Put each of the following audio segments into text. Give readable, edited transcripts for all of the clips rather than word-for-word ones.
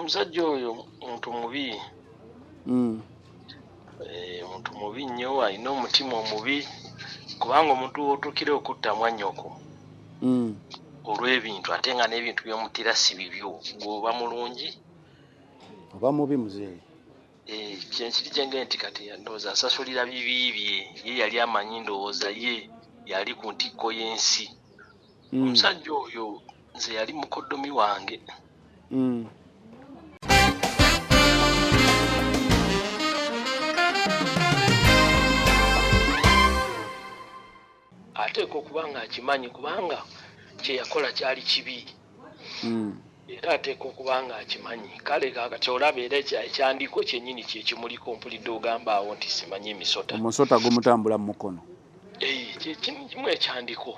omusajja oyo muntu mubi. Muntu mubi nnyo, alina omutima omubi kubanga omuntu w'otuukira okutta mwannyoko olw'ebintu ate nga n'ebintu by'omutira si bibyo, gw'oba mulungi oba mubi muzeeyi. Kyenkiri kyenge nti kati ndowooza asasulira bibi bye, ye yali amanyi ndowooza ye yali ku ntikko y'ensi. Omusajja oyo nze yali mukoddomi wange. Ateeka okuba ng'akimanyi kubanga kye yakola kyali kibi. Era ateeka okuba ng'akimanyi. Kale kaakati olaba era ekyandiko kyennyini kye kimuliko mpulidde ogamba awo nti simanyi emisota. Omusota gumutambula mu mukono. Kimu ekyandiko.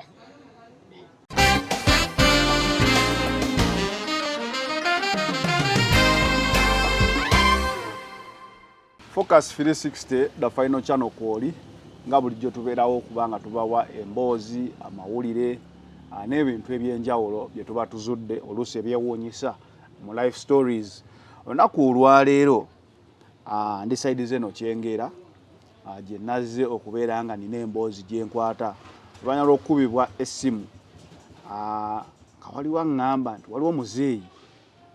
Focus 360 the final channel kwoli nga bulijjo tubeerawo okubanga tubawa emboozi, amawulire n'ebintu ebyenjawulo bye tuba tuzudde oluusi ebyewuunyisa mu life stories. Olunaku olwaleero ndisaidize eno Kyengera gye nazze okubeera nga nina emboozi gye nkwata oluvanyuma lw'okukubibwa essimu. Waliwo aŋŋamba nti waliwo muzeeyi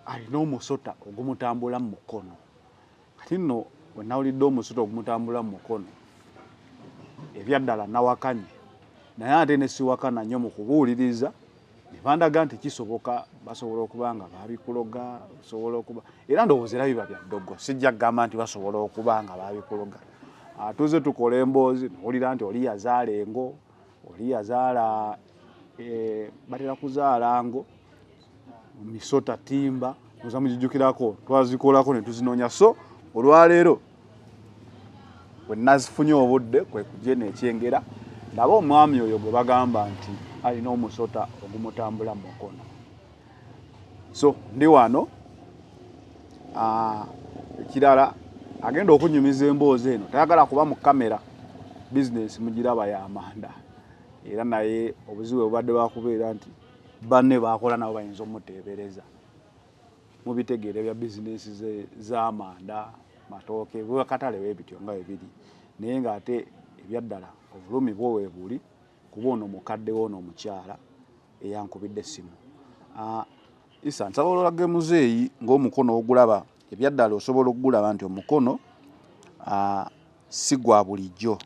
alina omusota ogumutambula mu mukono. Kati nno bwe nawulidde omusota ogumutambula mu mukono ebyaddala nawakanye, naye ate ne siwakana nnyo mu kubuuliriza ne bandaga nti kisoboka basobola okuba nga baabikuloga, basobola okuba era ndowooza era biba bya ddogo, sijja kugamba nti basobola okuba nga baabikuloga. Tuze tukola emboozi nowulira nti oli yazaala engo, oli yazaala batera kuzaala ngo, misota timba, muza mugijjukirako twazikolako ne tuzinoonya. So olwaleero bwe nazifunye obudde kwe kujja n'Ekyengera ndaba omwami oyo gwe bagamba nti alina omusota ogumutambula mu mukono. So ndi wano ekirala agenda okunyumiza emboozi eno tayagala kuba mu kamera, bizinesi mugiraba y'amanda era naye obuzibu obubadde bwakubeera nti banne bakola nabo bayinza omuteebereza. Mubitegeera bya bizinesi z'amanda, matooke, bwakatale webityo nga bibiri, naye ng'ate ebyaddala obulumi bwo weebuli kuba ono mukadde ono omukyala eyankubidde essimu. Isa nsaba olage muzeeyi ng'omukono ogulaba ebyaddala osobola okugulaba nti omukono si gwa bulijjo,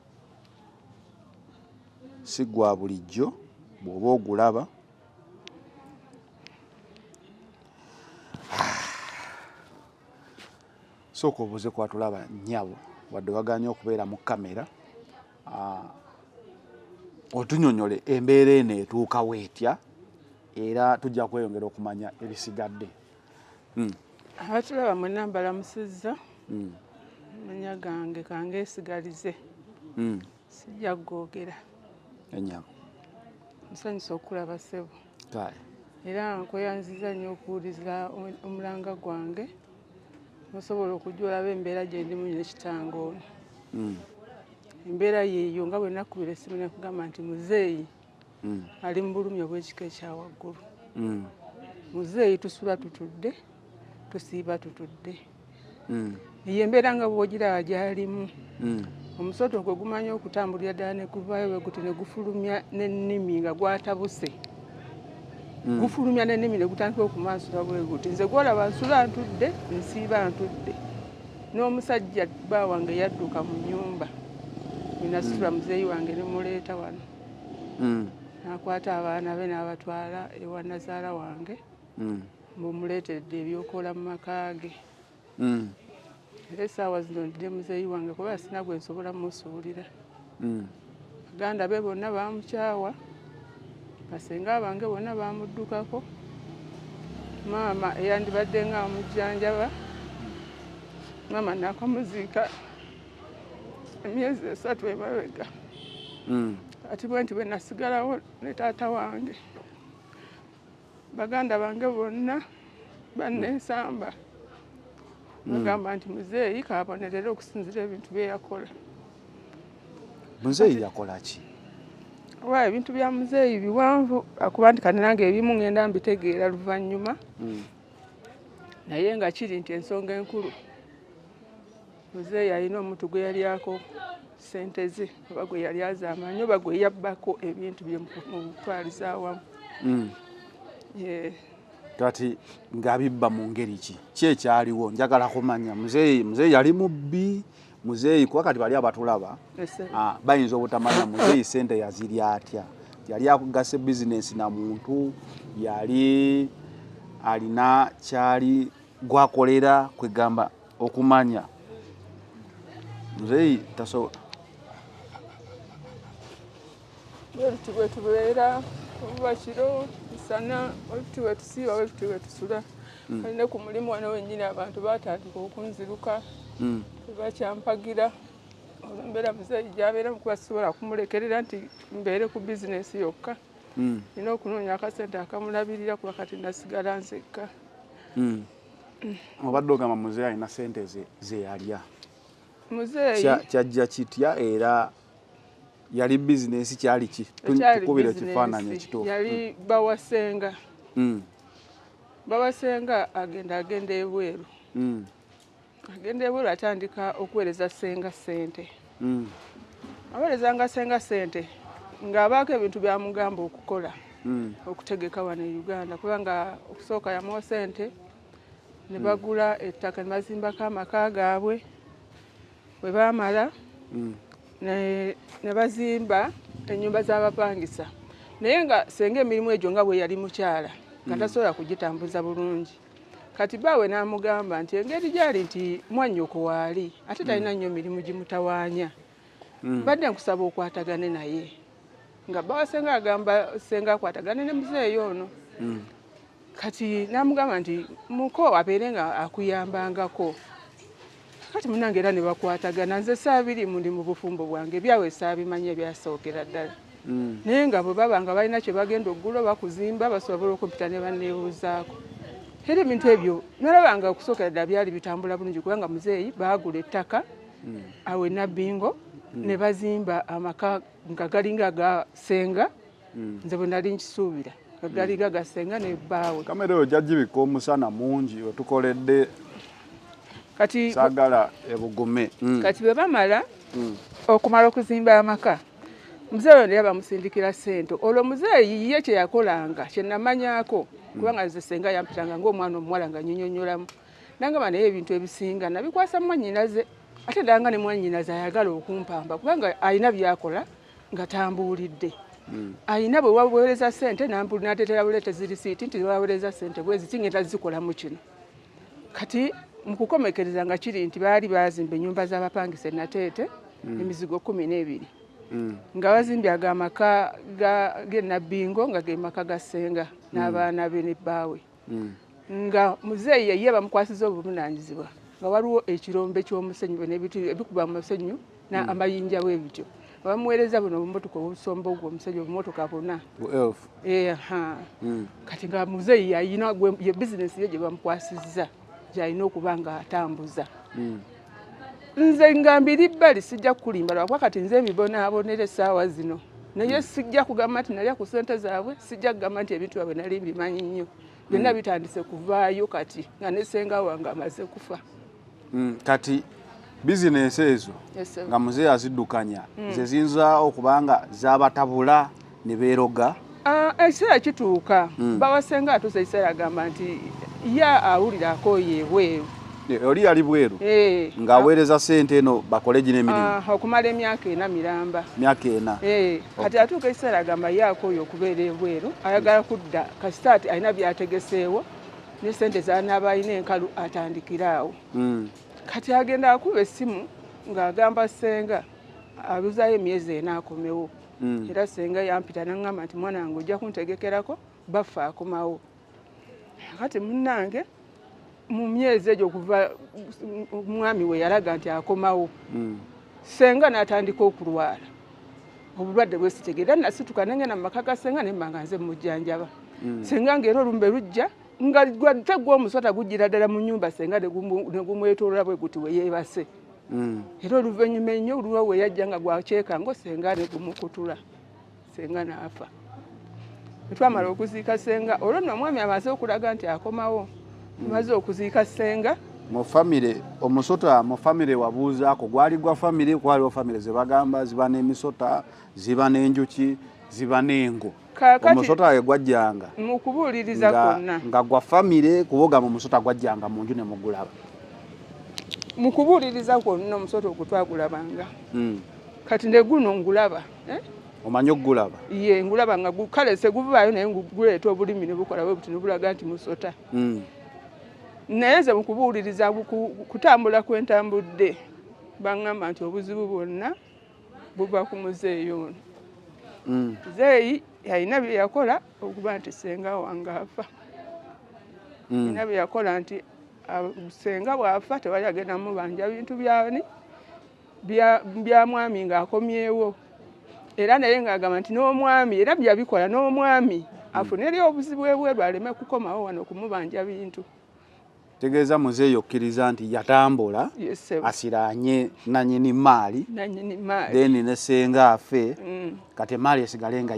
si gwa bulijjo bw'oba ogulaba. Sooka obuuze kwatulaba nnyabo wadde waganye okubeera mu kamera, otunyonyole embeera eno etuuka weetya era tujja kweyongera okumanya ebisigadde. Abatulaba mwenna mbalamusizza, manya gange kangeesigalize, sijja kugoogera. Ennyabo Nsanyusa okulaba ssebo kale era nkweyanziza nnyo okuwuliriza omulanga gwange osobola okujja olaba embeera gye ndimu n'ekitange ono. Embeera yeeyo nga bwe nakubira essimu ne kugamba nti muzeeyi ali mu bulumi obw'ekika ekya waggulu. Muzeeyi tusula tutudde, tusiiba tutudde. Eyo embeera nga bw'ogiraba gy'alimu. Omusota ogwo gumanyi okutambulira ddala ne guvaayo bwe guti ne gufulumya n'ennimi nga gwatabuse. Gufulumya n'ennimi ne gutandika okumansula bwe guti. Nze gw'olaba nsula ntudde, nsiiba ntudde. N'omusajja bba wange yadduka mu nnyumba. Nasitula muzeeyi wange ne muleeta wano. N'akwata abaana be n'abatwala ewa nazaala wange. Mbumuleetedde ebyokola mu maka ge. Era essaawa zino ndidde muzeeyi wange kuba sina gwe nsobola mmusuulira. Baganda be bonna bamukyawa, basenga bange bonna bamuddukako. Maama eyandibadde nga amujjanjaba, maama nakamuziika emyezi 3 emabega. Ati bwenti bwe nasigalawo ne taata wange. Baganda bange bonna banneesamba. Bagamba nti muzeeyi kaabonerera okusinzira ebintu bye yakola. Muzeeyi yakola ki? Wa ebintu bya muzeeyi biwanvu akuba nti kati nange ebimu ngenda mbitegeera luvannyuma. naye nga kiri nti ensonga enkulu muzeeyi alina omuntu gwe yalyako ssente ze oba gwe yali azaamanya oba gwe yabbako ebintu bye mu kutwaliza awamu. Kati ng'abibba mu ngeri ki ekyaliwo njagala kumanya muzeeyi yali mubbi muzeeyi kuba kati bali abatulaba bayinza obutamanya muzeeyi ssente yazirya atya yali akugase bizinesi na muntu yali alina kyali gwakolera kwegamba okumanya muzeeyi tasobola bwe tubeera obuba kiro misana oluti we tusiiba oluti we tusula alina ku mulimu wano wennyini abantu baatandika okunziruka tebakyampagira olwembeera muzeeyi gyabeera mukuba sisobola kumulekerera nti mbeere ku bizinesi yokka nina okunoonya akasente akamulabirira kuba kati nasigala nzekka. Obadde ogamba muzeeyi alina ssente ze yalya muzeeyi kyajja kitya era yali bizinesi kyali ki tukubira ekifaananyi ekituufu yali bawasenga agenda ebweru atandika okuweereza senga ssente aweerezanga senga ssente ng'abaako ebintu byamugamba okukola okutegeka wano e Uganda kubanga okusooka yamuwa ssente ne bagula ettaka ne bazimbako amaka gaabwe bwe baamala ne bazimba ennyumba z'abapangisa naye nga senga emirimu egyo nga bwe yali mukyala nga tasobola kugitambuza bulungi kati baawe n'amugamba nti engeri gyali nti mwannyoko waali ate talina nnyo mirimu gimutawaanya badde nkusaba okwatagane naye nga bawasenga agamba senga akwatagane ne muzeeyi ono kati n'amugamba nti muko abeere nga akuyambangako kati munange era ne bakwatagana nze saabiri mundi mu bufumbo bwange ebyawe saabimanya ebyasookera ddala naye nga bwe baba nga balina kye bagenda oggula bakuzimba basobola okumpita ne banneebuuzaako era ebintu ebyo nalabanga okusookera ddala byali bitambula bulungi kubanga muzeeyi baagula ettaka awo e Nabbingo ne bazimba amaka nga galinga gasenga nze bwe nali nkisuubira nga galinga gasenga ne bbaawe kamera eyo jagibika omusana mungi wetukoledde kati sagala ebugume kati bwe bamala okumala okuzimba amaka muzeeyi naye bamusindikira ssente olwo muzeeyi ye kye yakolanga kye namanyaako kubanga nze senga yampitanga ng'omwana omuwala nga nnyonnyonnyolamu nangamba naye ebintu ebisinga nabikwasa mwannyinaze ate ddala nga ne mwannyinaze ayagala okumpamba kubanga alina byakola nga tambuulidde alina bwe waweereza ssente n'ateetera buleetezi risiiti nti waweereza ssente bwezi kingenda zikolamu kino kati mu kukomekereza nga kiri nti baali baazimba ennyumba z'abapangisa e Nateete emizigo 12 nga bazimbye agamaka g'e Nabbingo nga ge maka gasenga n'abaana be ne bbaawe nga muzeeyi ye bamukwasiza obuvunaanyizibwa nga waliwo ekirombe ky'omusenyu n'ebintu ebikuba mu musenyu n'amayinja bwebityo bamuweereza buno obumotoka obusomba ogwo omusenyu obumotoka buna kati nga muzeeyi yalina ye bizinesi ye gye bamukwasizza gy'alina okuba nga atambuza nze nga mbiri bbali sijja kukulimba lwakuba kati nze ebibonaabonera essaawa zino naye sijja kugamba nti nalya ku ssente zaabwe sijja kugamba nti ebintu byabwe nali mbimanyi nnyo byonna bitandise kuvaayo kati nga ne ssenga wange amaze kufa kati bizinesi ezo nga muzeeyi aziddukanya ze ziyinza okubanga zabatabula ne beeroga ekiseera kituuka bawasenga atuusa ekiseera agamba nti ye awulira akooye ebweru oli yali bweru ng'aweereza ssente eno bakole gino emirimu okumala emyaka 4 miramba kati atuuka ekiseera agamba ye akooye okubeera ebweru ayagala kudda kasita ati alina byategeseewo ne ssente zanaaba alina enkalu atandikiraawo kati agenda akuba essimu ng'agamba senga abuzaayo emyezi 4 akomewo era senga yampita n'aŋŋamba nti mwana wange ojja kuntegekerako baffe akomawo kati munnange mu myezi egyo okuva omwami we yalaga nti akomawo senga n'atandika okulwala obulwadde bwesitegeera nasituka nengenda mu maka ga senga nemba nga nze mujjanjaba senga ng'era olumbe lujja nga tegwa omusota gujjira ddala mu nnyumba senga ne gumwetoolola bwe guti we yeebase era oluvannyuma ennyo oluwa we yajja nga gwakyeka senga ne gumukutula senga n'afa. Bwe twamala okuziika senga olwo nno omwami amaze okulaga nti akomawo maze okuziika ssenga mu famire omusota mu famire wabuuzaako gwali gwa famire kwaliwo famire ze bagamba ziba n'emisota ziba n'enjuki ziba n'engo omusota ye gwajjanga mu kubuuliriza kwonna nga gwa famire kuboga mu musota gwajjanga mu nju ne mugulaba mu kubuuliriza kwonna omusota ogutwagulabanga kati ne guno ngulaba omanyi okugulaba ye ngulaba nga kale seguvaayo naye guleeta obulimi ne bukola bwe buti ne bulaga nti musota naye nze mu kubuuliriza kutambula kwentambudde baŋŋamba nti obuzibu bwonna buva ku muzeeyi ono muzeeyi yalina bye yakola okuba nti senga wange afa alina bye yakola nti senga bw'afa tewali agenda mubanja bintu byani bya mwami ng'akomyewo era naye ng'agamba nti n'omwami era byabikola n'omwami afune eri obuzibu ebweru aleme kukomawo wano kumubanja bintu tegeeza muzeeyi okkiriza nti yatambula asiraanye nanyini maali then ne senga afe kati emaali esigale nga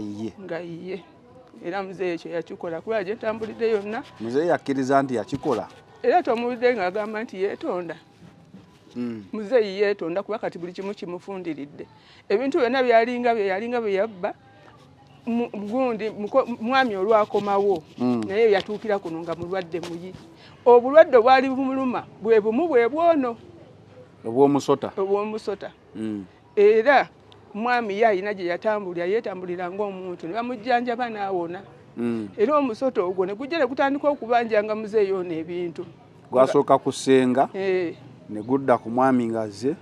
yiye era muzeeyi ekyo yakikola kuba gye ntambulidde yonna muzeeyi akkiriza nti yakikola era tomuwulidde ng'agamba nti yeetonda muzeeyi yeetonda kuba kati buli kimu kimufundiridde ebintu byonna byalinga bye yabba gundi mwami olwakomawo naye yatuukira kuno nga mulwadde muyi obulwadde obwali bumuluma bwe bumu bwe bwono obw'omusota era mwami ye alina gye yatambulira yeetambulira ng'omuntu ne bamujjanjaba n'awona era omusota ogwo ne gujja ne gutandika okubanjanga muzeeyi ono ebintu gwasooka kusenga ne gudda ku mwami ngazze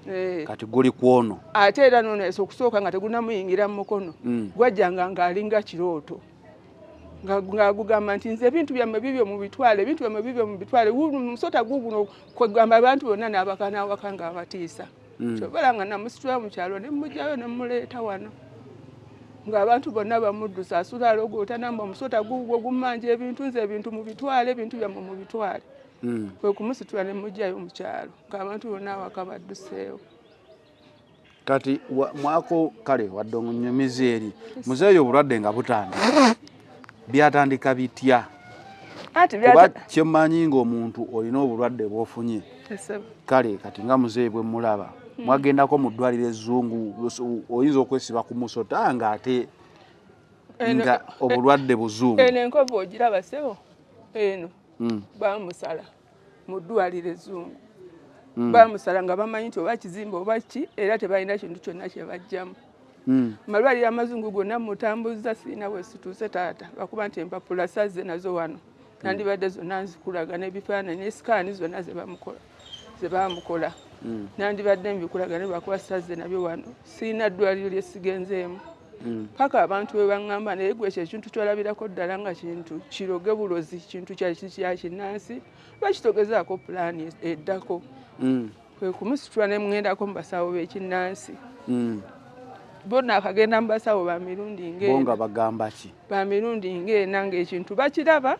kati guli kwono ate era nono okusooka nga tegunamuyingira mu mukono gwajjanga ng'alinga kirooto ng'agugamba nti nze ebintu byammwe bibyo mu bitwale musota guguno kwegamba abantu bonna n'abaka ng'abatiisa kyobala nga namusitula mu kyalo ne mujjayo ne muleeta wano ng'abantu bonna bamuddusa asula alogoota namba omusota gugwo gummanja ebintu nze ebintu mu bitwale ebintu byammwe mu bitwale kwe kumusitula ne mujjayo mu kyalo ng'abantu bonna awaka badduseewo kati mwako kale wadde omunyumizi eri muzeeyi obulwadde nga butandika byatandika bitya kuba kyemmanyi ng'omuntu olina obulwadde bw'ofunye kale kati nga muzeeyi bwe mulaba mwagendako mu ddwaliro ezzungu oyinza okwesiba ku musota ng'ate nga obulwadde buzungu eno enkovu ogiraba sebo eno bamusala mu ddwaliro ezzungu bamusala nga bamanyi nti oba kizimba oba ki era tebalina kintu kyonna kye bajjamu malwaliro amazungu gonna mutambuza siina bwe situuse taata bakuba nti empapula sazze nazo wano nandibadde zonna nzikulaga n'ebifaananyi n'esikaani zonna ze bamukola nandibadde mbikulaga ne bakuba sazze nabyo wano siina ddwaliro lye sigenzeemu paka abantu bwe baŋŋamba naye gwe ekyo ekintu kyolabirako ddala nga kintu kiroge bulozi kintu kya kinnansi bakitogezaako pulaani eddako kwe kumusitula ne mŋŋendako mu basawo b'ekinnansi bonna akagenda mu basawo ba mirundi ng'enga bagamba ki ba mirundi ng'ena ng'ekintu bakiraba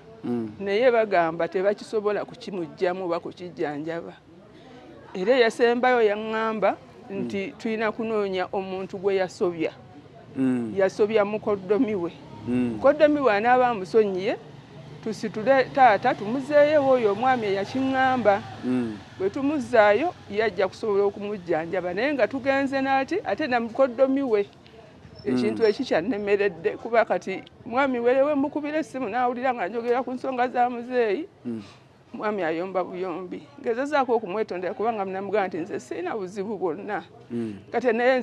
naye bagamba tebakisobola kukimugjamu oba kukijjanjaba era yasembayo yaŋŋamba nti tulina kunoonya omuntu gwe yasobya yasobya mukoddomi we mukoddomi we anaaba amusonyiye tusitule taata tumuzeeyo oyo omwami eyakiŋŋamba bwe tumuzzaayo yajja kusobola okumujjanjaba naye nga tugenze naati ate na mukoddomi we ekintu ekikyannemeredde kuba kati mwami werewe mukubira essimu n'awulira nga njogera ku nsonga za muzeeyi mwami ayomba buyombi ngezezaako okumwetondera kubanga namugamba nti nze siina buzibu bwonna kati naye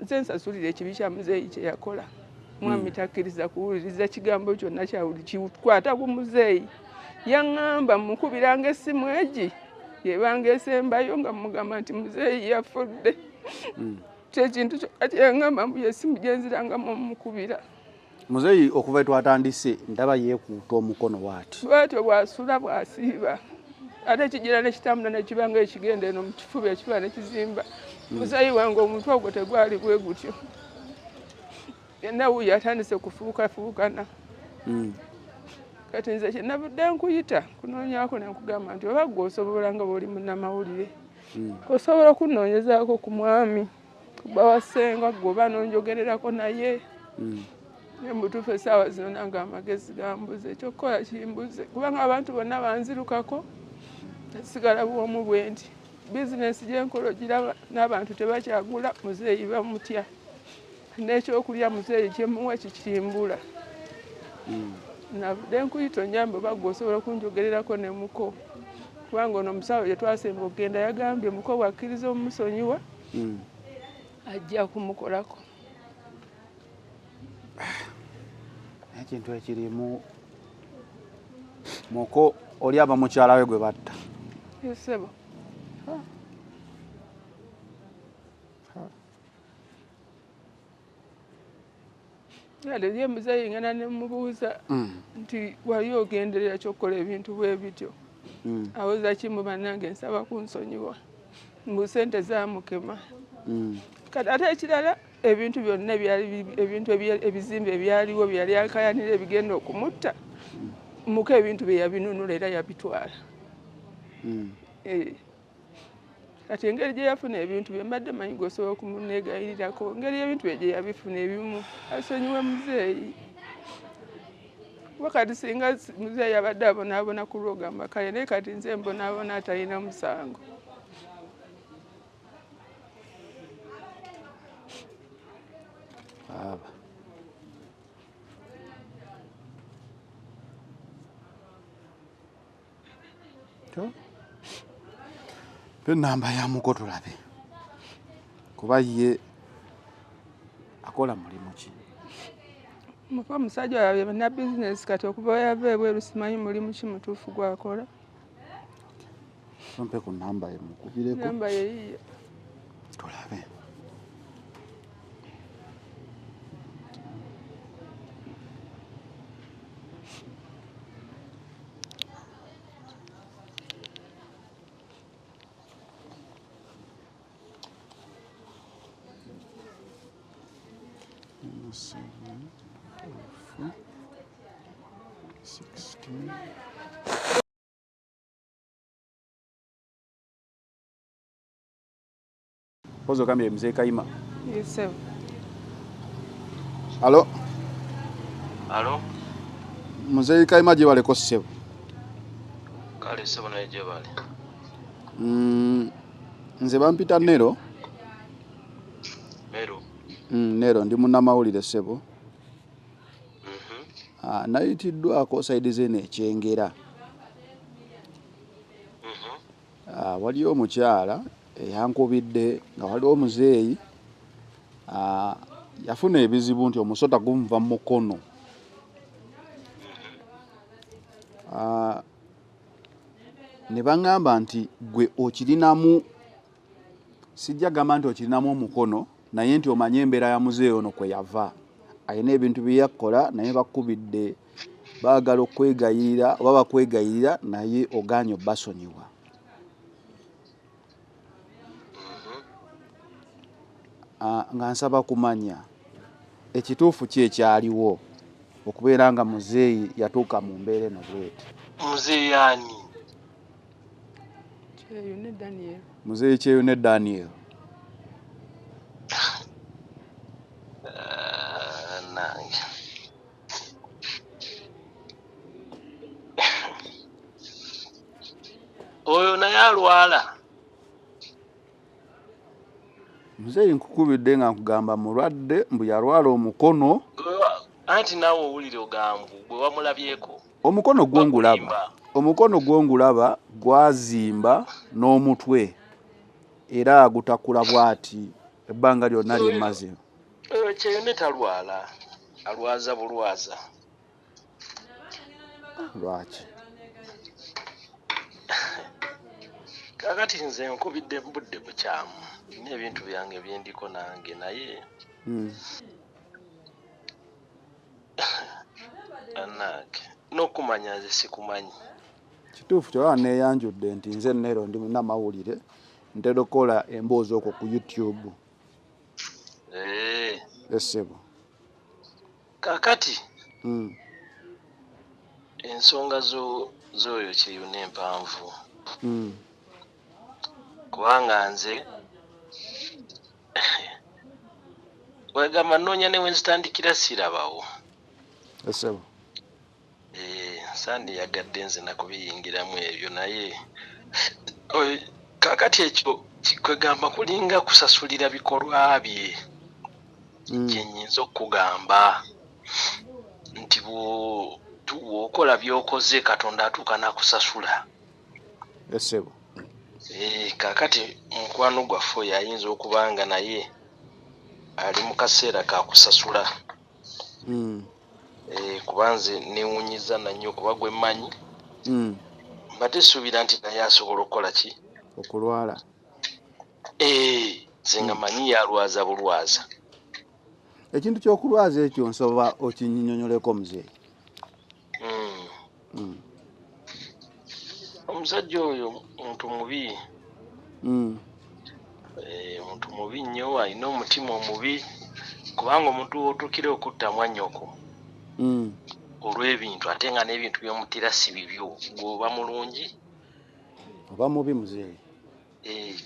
nze nsasulira ekibi kya muzeeyi kye yakola mwami takkiriza kuwuliriza kigambo kyonna kikwata ku muzeeyi yaŋŋamba mukubiranga essimu egi yebanga esembayo nga mugamba nti muzeeyi yafudde kyekintu kyokka kyeyaŋŋamba mbu yessimu gyenzirangamu omukubira muzeeyi okuva etwatandise ndaba yeekuuta omukono waati bwatyo bwasula bwasiiba ate kigira nekitambula nekibanga ekigenda eno mu kifuba ekiba nekizimba muzeeyi wange omutwe ogwo tegwali bwe gutyo yenna wuuyo atandise kufuukafuukana kati nze kyenavudde nkuyita kunoonyako nenkugamba nti oba gwe osobola nga bwoli munnamawulire osobola okunoonyezaako ku mwami kuba wasenga gwe oba nonjogererako naye Mutuufu essaawa zino nange amagezi gambuze ekyokukola kimbuze kubanga abantu bonna banzirukako sigala bwomu bwe nti bizinesi gyenkola ogiraba n'abantu tebakyagula muzeeyi bamutya n'ekyokulya muzeeyi kyemuwa kikimbula navudde nkuyita onyambe bagwe osobola okunjogererako ne muko kubanga ono omusawo gye twasemba okgenda yagambye muko bwakkiriza omumusonyiwa ajja kumukolako ekintu ekirimu muko oli aba mukyala we gwe batta esebo yale ye muzeeyi ngana ne mubuuza nti wali ogenderera kyokkola ebintu bwe bityo awoza kimu bannange nsaba kunsonyiwa mbu sente zamukema kati ate ekirala ebintu byonna ebintu ebizimbe ebyaliwo byali akayanira ebigenda okumutta muko ebintu bye yabinunula era yabitwala kati engeri gye yafuna ebintu bye mbadde manyi gwosobola okumuneegayirirako engeri y'ebintu bye gye yabifuna ebimu asonyiwe muzeeyi wakati singa muzeeyi abadde abonaabona ku lwogamba kale naye kati nze mbonaabona atalina musango aba enamba ya muko tulabe kuba ye akola mulimu ki muko musajja wabe na bizinesi kati okuva yava ebweru simanyi mulimu ki mutuufu gwakola mpe ku namba ye mukubireko namba yeyiyo tulabe Pozo kambye mzee Kaima. Yesebo. Alo. Alo. Mzee Kaima je wale ko sebo. Kale sebo na je wale. Nze bampita Nero. Nero. Nero ndi munnamawulire sebo. Nayitiddwako saidi zene ekyengera. Waliyo omukyala eyankubidde nga waliwo omuzeeyi yafuna ebizibu nti omusota gumuva mu mukono. Ne baŋŋamba nti gwe okirinamu sijja gamba nti okirinamu omukono naye nti omanye embeera ya muzeeyi ono kwe yava ayina ebintu bye yakkola naye bakubidde baagala okwegayirira oba bakwegayirira naye ogaanye obbasonyiwa. Nga nsaba kumanya ekituufu ki ekyaliwo okubeera nga muzeeyi yatuuka mu mbeera eno bweti. Muzeeyi ani? Kyeyune Daniel. Muzeeyi Kyeyune Daniel. Nange. Oyo naye alwala. Muzeeyi nkukubidde nga nkugamba mulwadde mbu yalwala omukono. Anti naawe owulire ogambu bwe wamulabyeko. Omukono gwongulaba. Omukono gwongulaba gwazimba n'omutwe era gutakula bwati ebbanga lyonna limaze. Kyeyune talwala. Alwaza bulwaza. Lwaki? Kakati nze nkubidde mu budde bukyamu. N'ebintu byange byendiko nange naye. Anake. N'okumanya nze sikumanyi. Kituufu kyolaba neeyanjudde nti nze Nero ndi munnamawulire ntera okukola emboozi okwo ku YouTube. Esebo. Kakati. Ensonga z'oyo Kyeyune empanvu. Kubanga nze wegamba nnoonya ne wenzitandikira sirabawo. Esebo. Sandi yagadde nze nakubiyingiramu ebyo naye kakati ekyo kwegamba kulinga kusasulira bikolwa bye. Kyenyinza okugamba nti bw'okola by'okoze Katonda atuuka n'akusasula. Esebo. Kakati mukwano gwaffe yayinza okubanga naye ali mu kaseera ka kusasula. Kubanze newunyiza nanyo kuba gwe mmanyi. Mbadde suubira nti naye asobola okukola ki? Okulwala. Nze manyi yalwaza bulwaza. Ekintu ky'okulwaza ekyo nsobola okinnyonnyoleko muzeeyi. Omusajja oyo muntu mubi. Muntu mubi nnyo, alina omutima omubi kubanga omuntu w'otuukira okutta mwannyoko olw'ebintu ate nga n'ebintu by'omutira si bibyo, gw'oba mulungi oba mubi muzeeyi.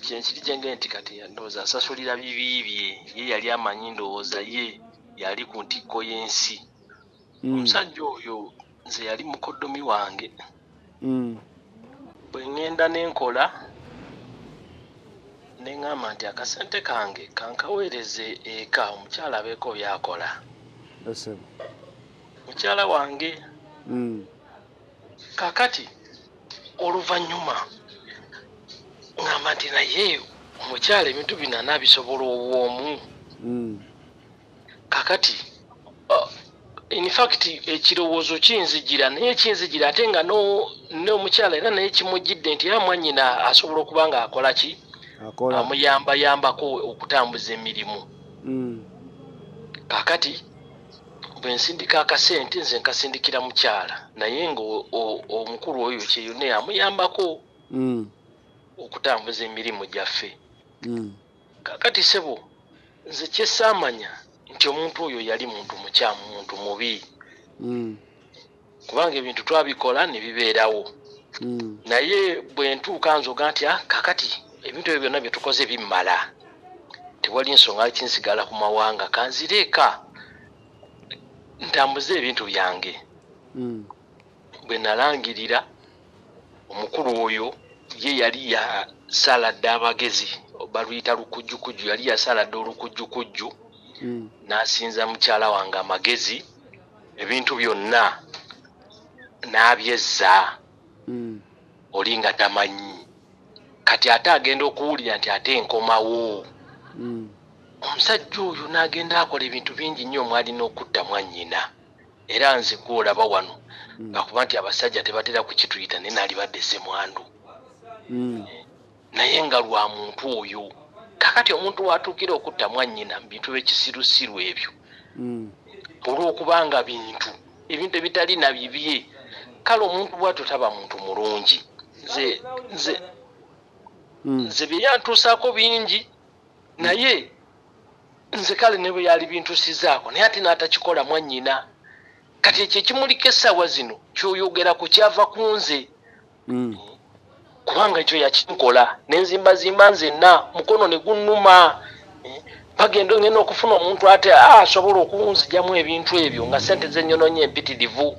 Kyenkiri kyenge nti kati ndowooza asasulira bibi bye, ye yali amanyi ndowooza ye yali ku ntikko y'ensi. Omusajja oyo nze yali mukoddomi wange. Bwe ŋŋenda n'enkola ne ŋŋamba nti akasente kange kankaweereze eka omukyala abeeko byakola. Mukyala wange kakati oluvannyuma ŋŋamba nti naye omukyala ebintu bino anaabisobola obwomu. Kakati in fact ekirowoozo kinzijira naye kinzijira ate nga n'omukyala era naye kimujjidde nti era mwannyina asobola okuba nga akola ki? Amuyambayambako okutambuza emirimu. Kakati bwe nsindika akasente nze nkasindikira mukyala naye nga omukulu oyo kyeyune amuyambako okutambuza emirimu gyaffe. Kakati sebo nze kyesaamanya nti omuntu oyo yali muntu mukyamu, muntu mubi. Kubanga ebintu twabikola ne bibeerawo. Naye bwe ntuuka nzoga nti kakati ebintu ebyo byonna bye tukoze bimmala. Tewali nsonga kinsigala ku mawanga kanzireka ntambuze ebintu byange. Bwe nalangirira omukulu oyo ye yali yasaladde abagezi baluyita lukujjukujju, yali yasaladde olukujjukujju n'asinza mukyala wange amagezi ebintu byonna n'abyezza oli nga tamanyi. Kati ate agenda okuwulira nti ate enkomawo. Omusajja oyo n'agenda akola ebintu bingi nnyo mwalina okutta mwannyina. Era nze gw'olaba wano gakuba nti abasajja tebatera kukituyita naye naalibadde ssemwandu. Naye nga lwa muntu oyo. Kakati omuntu w'atuukira okutta mwannyina mu bintu by'ekisirusiru ebyo olw'okubanga ebintu ebitali na bibye, kale omuntu bw'atyo taba muntu mulungi. Nze bye yantuusaako bingi naye nze kale ne bwe yali bintusizaako naye ate n'atakikola mwannyina. Kati ekyo ekimuliko essaawa zino ky'oyogera ku kyava ku nze. Kubanga ekyo yakinkola n'enzimbazimba nzenna mukono ne gunnuma. Bagenda ngenda okufuna omuntu ate asobola okunzigyamu ebintu ebyo nga ssente z'ennyononye empitirivu.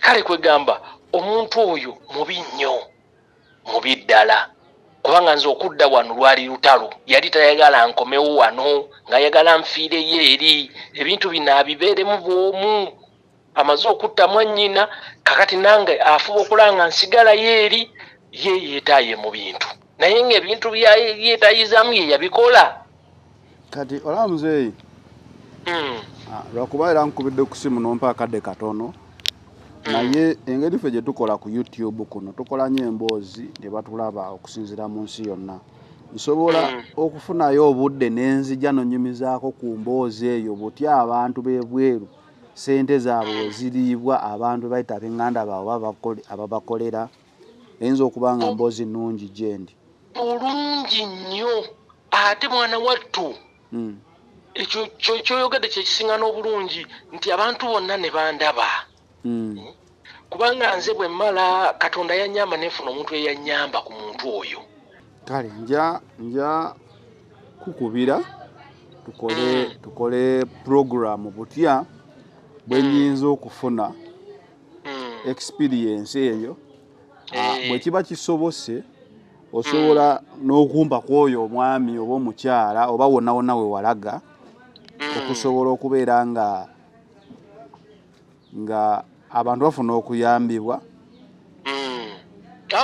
Kale kwegamba omuntu oyo mubi nnyo, mubi ddala. Kubanga nze okudda wano lwali lutalo, yali tayagala nkomewo wano ng'ayagala nfiireyo eri. Ebintu bino abibeeremu bw'omu. Amaze okutta mwannyina kakati nange afuba okulanga nsigalayo eri ye yeetaaye mu bintu. Naye ng'ebintu byyeetaayizaamu ye yabikola. Kati olaba muzeeyi. Lwakuba era nkubidde ku simu nompa akadde katono. Naye engeri ffe gye tukola ku YouTube kuno tukola nnyo emboozi ne batulaba okusinziira mu nsi yonna. Nsobola okufunayo obudde n'enzija nonyumizaako ku mboozi eyo butya abantu b'ebweru ssente zaabwe ziriibwa abantu bayita ab'eŋŋanda baabwe ababakolera. Eyinza okuba nga mboozi nnungi gyendi. Bulungi nnyo ate mwana wattu. Ekyo kyoyogedde kye kisinga n'obulungi nti abantu bonna ne bandaba. Kubanga nze bwe mmala Katonda yannyamba nefuna omuntu eyannyamba ku muntu oyo. Kale nja kukubira tukole program butya bwe nnyinza okufuna experience eyo bwe kiba kisobose osobola n'okumpa kw'oyo omwami oba omukyala oba wonna wonna we walaga okusobola okubeera nga abantu bafuna okuyambibwa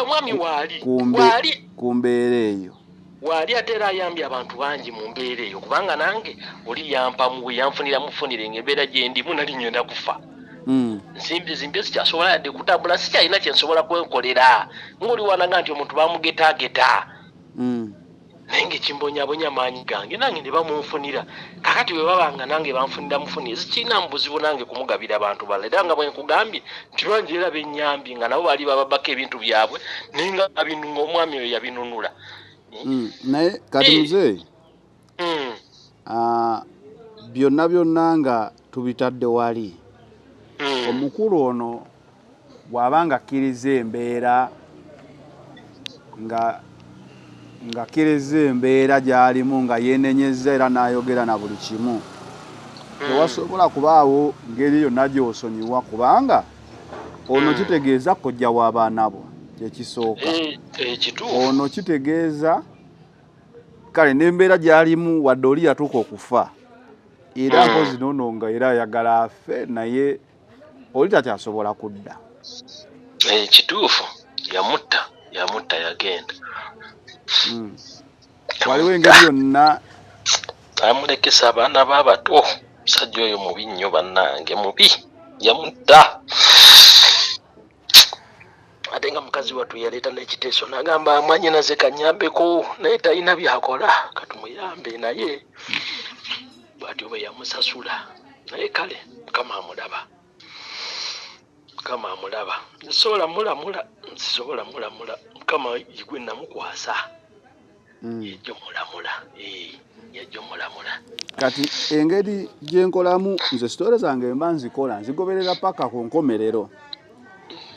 omwami waali ku mbeera eyo waali ate era ayambye abantu bangi mu mbeera eyo kubanga nange oli yampamuwe yanfunira ng'embeera gye ndimu nali ngenda kufa nsimbi sikyasobola yadde kutambula sikyalina kyensobola kwenkolera ng'oli wanaga nti omuntu bamugetaageta naye ngaekimbonyabonya maanyi gange nange ne bamunfunira kakati bwe babanga nange banfunira sikirina mubuzibu nange kumugabira abantu balala era nga bwe nkugambye nti bangi era bennyambye nga nabo baali bababako ebintu byabwe naye nga ng'omwami oyo yabinunula naye kati muzeeyi byonna nga tubitadde wali omukulu ono bw'aba nga akkiriza embeera nga akkiriza embeera gy'alimu nga yeenenyezza era n'ayogera na buli kimu tewasobola kubaawo ngeri yonna gy'osonyiwa kubanga ono kitegeeza kojja w'abaana bo kyekisooka ono kitegeeza kale n'embeera gy'alimu wadde oli yatuuka okufa era mpozi nono nga era ayagala afe naye oli takyasobola kudda kituufu yamutta yagenda waliwo engeri yonna amulekesa abaana b'abato musajja oyo mubi nnyo bannange mubi yamutta ate nga mukazi wattu yaleeta n'ekiteeso n'agamba amwanye naze kanyambeko naye talina byakola katumuyambe naye bw'atyo bwe yamusasula naye kale mukama amulaba nsobola mulamula mukama yigwe namukwasa yajja mulamula kati engeri gyenkolamu nze sitole zange mba nzikola nzigoberera paka ku nkomerero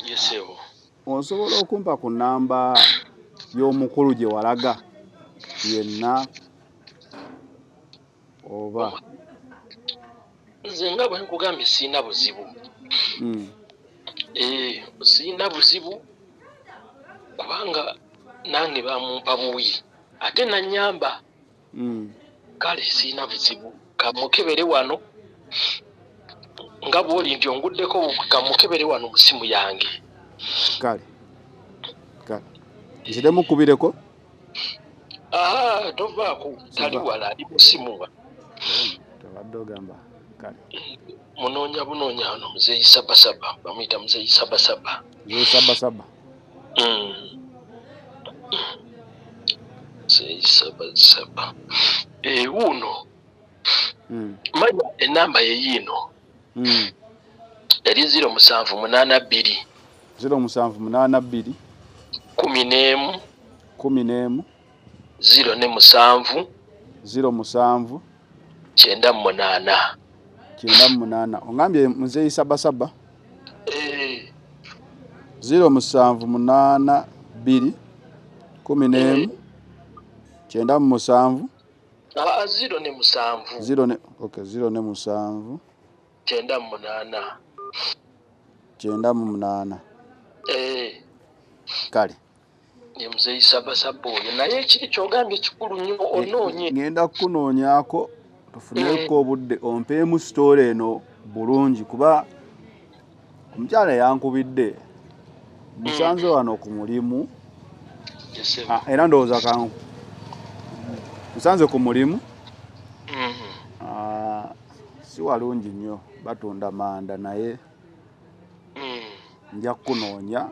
yesewo osobola okumpa ku nnamba y'omukulu gye walaga yenna oba nze nga bwe nkugambye sirina buzibu sirina buzibu kubanga nange bamumpa buwi ate nanyamba kale sirina buzibu kamukebere wano nga bw'oli nti onguddeko kamukebere wano mu simu yange kale nzire mukubireko tovaako tali wala ali mu simu tobadde ogamba kale munoonya bunoonya wano muzeeyi sabasaba bamuyita muzeeyi sabasaba muzeeyi sabasaba wuuno manya enamba yeyiino eri 0782 0782 11 11 07 07 98 ongambye muzeeyi sabasaba 0782 11 97 0 97 98 kale ye muzeeyi sabasaba oyo naye ekiri kyogambye kikulu nnyo onoonye ngenda kukunoonyako tufuneko obudde ompeemu sitole eno bulungi kuba omukyala yankubidde musanze wano ku mulimu era ndowooza musanze ku mulimu si walungi nnyo batunda manda naye nja kukunoonya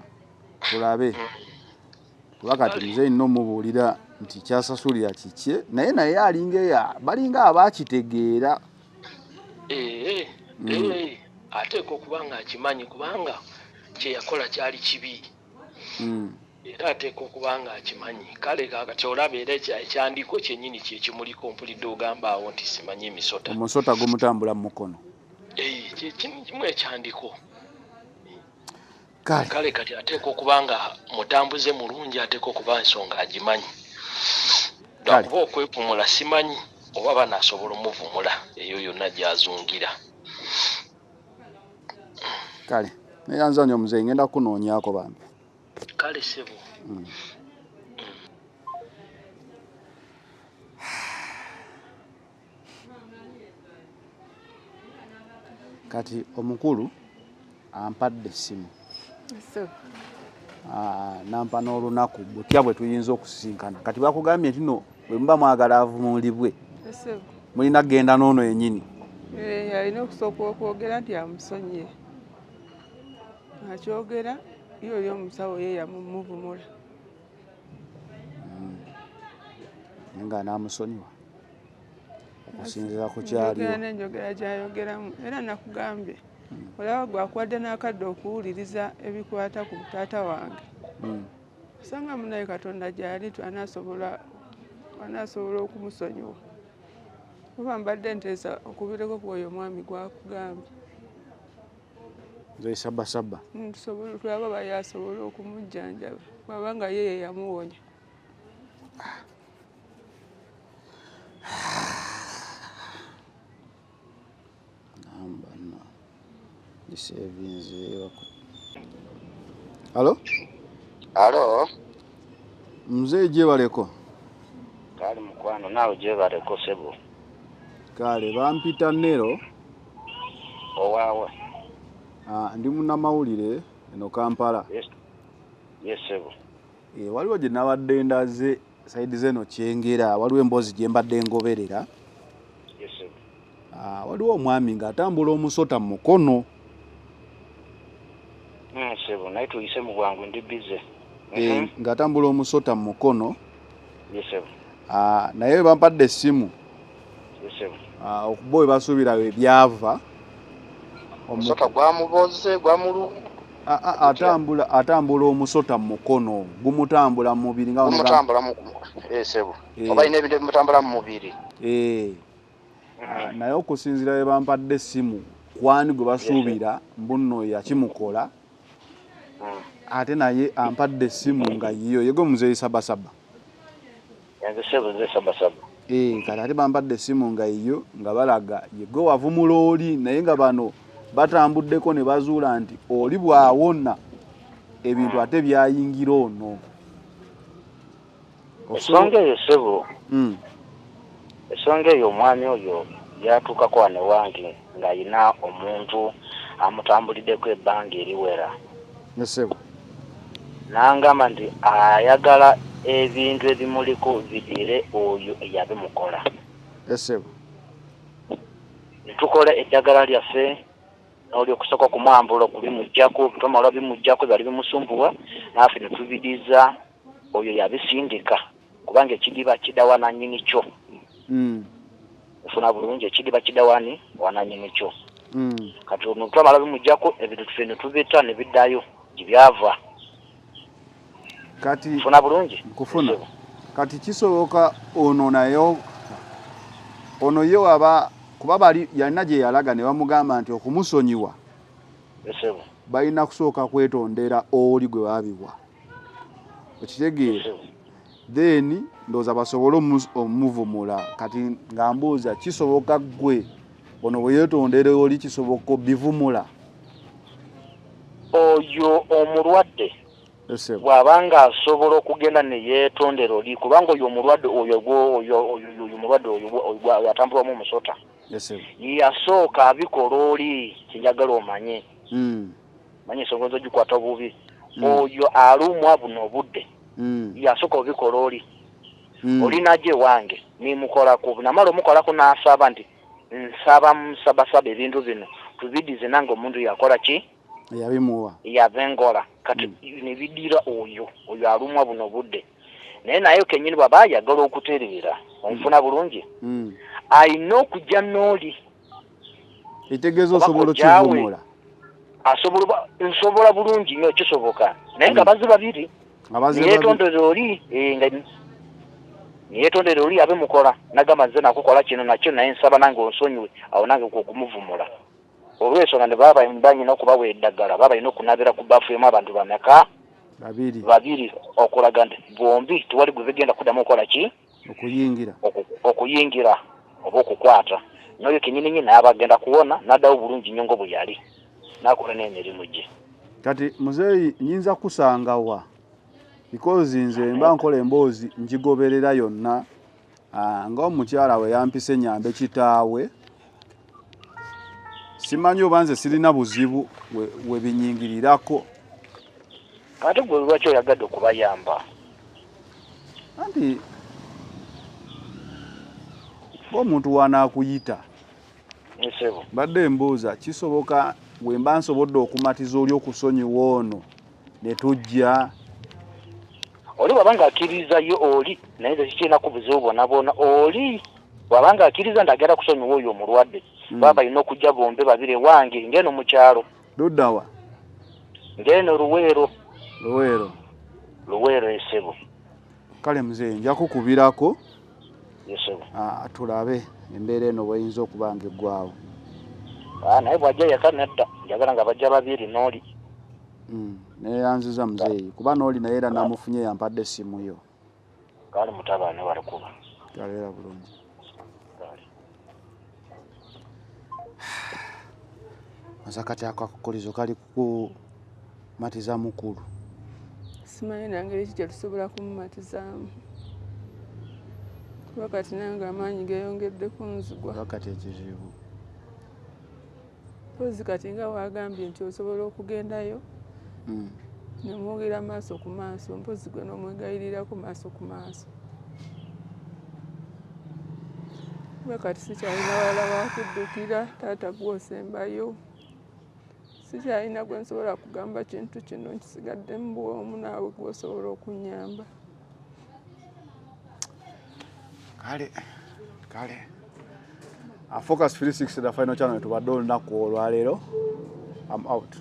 tulabe kuba kati muzeeyi nno mubuulira nti kyasasulira kikye naye balinga abakitegeera ateeka okuba nga akimanyi kubanga kyeyakola kyali kibi era ateeka okuba nga akimanyi kale kakati olaba era ekyandiko kyennyini kyekimuliko mpulidde ogamba awo nti simanyi emisota omusota gumutambula mu mukono kimu ekyandiko kale kati ateeka okuba nga mutambuze mulungi ateeka okuba ensonga agimanyi akuba okwepumula simanyi oba banaasobola omuvumula eyo yonna gyazungira kale neyanza nnyo muzeeyi ngenda kunoonyaako bambi kale sebo kati omukulu ampadde essimu nampa n'olunaku butya bwe tuyinza okusisinkana kati bakugambye nti no bwe muba mwagala avumulibwe mulina kgenda n'ono yennyini alina okusooka okwogera nti amusonyiye akyogera yo oli omusawo ye yamuvumula naye nga n'amusonyiwa okusinziira ku kyaliwo n'enjogera gy'ayogeramu era nakugambye olaba gwakuwadde n'akadde okuwuliriza ebikwata ku taata wange osanga munaye Katonda gy'ali anaasobola okumusonyiwa oba mbadde nteesa okubireko kwoyo omwami gwakugambye nze sabasaba tulaba bayasobola okumujjanjaba bwabanga ye yamuwonya Halo? Halo? Mzee gyebaleko? Kale mukwano nawe gyebaleko sebo. Kale bampita Nero. Owawa. Ndi munnamawulire eno Kampala. Yes sebo. Waliwo gye nabadde ndaze saidi zeno Kyengera waliwo emboozi gye mbadde ngoberera. Yes sebo. Waliwo omwami ng'atambula omusota mu mukono. Sebo naye tuyise mu bwangu ndi busy. Ng'atambula omusota mu mukono. Yes sebo. Naye bampadde essimu. Yes sebo. Okuba we basuubirawo ebyava. Omusota gwamuboze gwamulu. Atambula omusota mu mukono gumutambula mu mubiri nga gumutambula mu sebo. Oba ine ebintu bimutambula mu mubiri. Naye okusinziira we bampadde essimu kwani gwe basuubira mbunno yakimukola ate naye ampadde essimu nga yiyo yego muzeeyi sabasaba yanze sebo nze sabasaba kati ate bampadde essimu nga yiyo nga balaga yego wavumula oli naye nga bano batambuddeko ne bazuula nti oli bwawonna ebintu ate byayingira ono esonga eyo sebo esonga eyo omwami oyo yatuukako wane wange ng'ayina omuntu amutambuliddeko ebbanga eriwera sebo nangamba nti ayagala ebintu ebimuliko bidire oyo eyabimukola sebo netukola eddagala lyaffe n'oli okusooka kumwambula okubimuggyako bitomala bimuggyako byali bimusumbuwa naffe netubidiza oyo yabisindika kubanga ekidiba kidawa nannyini kyo ufuna bulungi ekidiba kidawani wananyini kyo kati twamala bimuggyako ebintu tuffe netubita ne biddayo gibyava kati ufuna bulungi kufuna kati kisoboka ono nayo ono ye waba kuba bali yalina gye yalaga ne bamugamba nti okumusonyiwa balina kusooka kwetondera oli gwe baabibwa okitegeera then ndowooza basobole omuvumula kati nga mbuuza kisoboka gwe ono bwe yeetondere oli kisoboka bivumula oyo omulwadde bw'abanga asobola okugenda ne yeetondera oli kubanga oyo omulwadde oyo mulwadde oyo atambulamu omusota yasooka abikola oli kinjagala omanye manye ensonga nzo gikwata bubi oyo alumwa buno obudde yasooka obikola oli oli najje wange nimukolako namala omukolako n'asaba nti nsaba musabasaba ebintu bino tubidize nange omuntu yakola ki yabimuwa yabengola kati nebidira oyo alumwa buno budde naye kenyini bwaba ayagala okutereera onfuna bulungi alina okujja n'oli etegeeza osobola okivumula nsobola bulungi nnyo kisoboka naye nga bazi babiri niyetondere oli abemukola nagamba nze nakukola kino nakyo naye nsaba nange onsonyiwe awo nange kwokumuvumula olw'ensonga ne baba banyina okubawa eddagala baba balina okunabira ku baafu emu abantu bameka babiri okulaga nti bombi tewali gwe begenda kuddamu okukola ki okuyingira oba okukwata n'oyo kenyini nyina naye abagenda kuwona n'addawo bulungi nnyo nga bwe yali nakola n'emirimu gye. Kati muzeeyi nyinza kusangawa because nze mba nkola emboozi njigoberera yonna nga omukyala we yampise nyambe kitaawe simanyi oba nze sirina buzibu we binyingirirako. Ate gwe lwaki oyagadde okubayamba? Anti ng'omuntu wanaakuyita badde mbuuza kisoboka we mba nsobodde okumatiza oli okusonyiwa ono ne tujja. Oli wabanga akkirizayo oli naye nze kikirina kubuzibu bwona oli wabanga akkiriza ndagala kusonyiwa oyo omulwadde baba alina okujja bombe babiri wange ngeno mu kyalo. Luddawa? Ngeno Luweero. Luweero Ssebo. Kale muzeeyi nja kukubirako Ssebo. Tulabe embeera eno bweyinza okuba nga eggwaawo. Naye bw'ajja yaka nedda njagala nga bajja babiri n'oli. Neyanziza muzeeyi kuba n'oli naye era namufunye yampadde essimu yo. Kale mutabaane walikuba. Kale era bulungi. Kati akakulizo kali kukumatiza mukulu. Simanyi nange ki kyetusobola kumumatizaamu. Kuba kati nange amaanyi geeyongedde kunzigwa. Kati ekizibu. Pozi kati nga wagambye nti osobola okugendayo ne mwogera maaso ku maaso mpozi gwe n'omwegayirirako maaso ku maaso. Kuba kati sikyalina walala wakuddukira taata gwosembayo. Sikyalina gwe nsobola kugamba kintu kino nkisigadde mu bwomu naawe gwosobola okunnyamba. Kale. Focus 360 the final channel tubadde olunaku olwaleero. I'm out.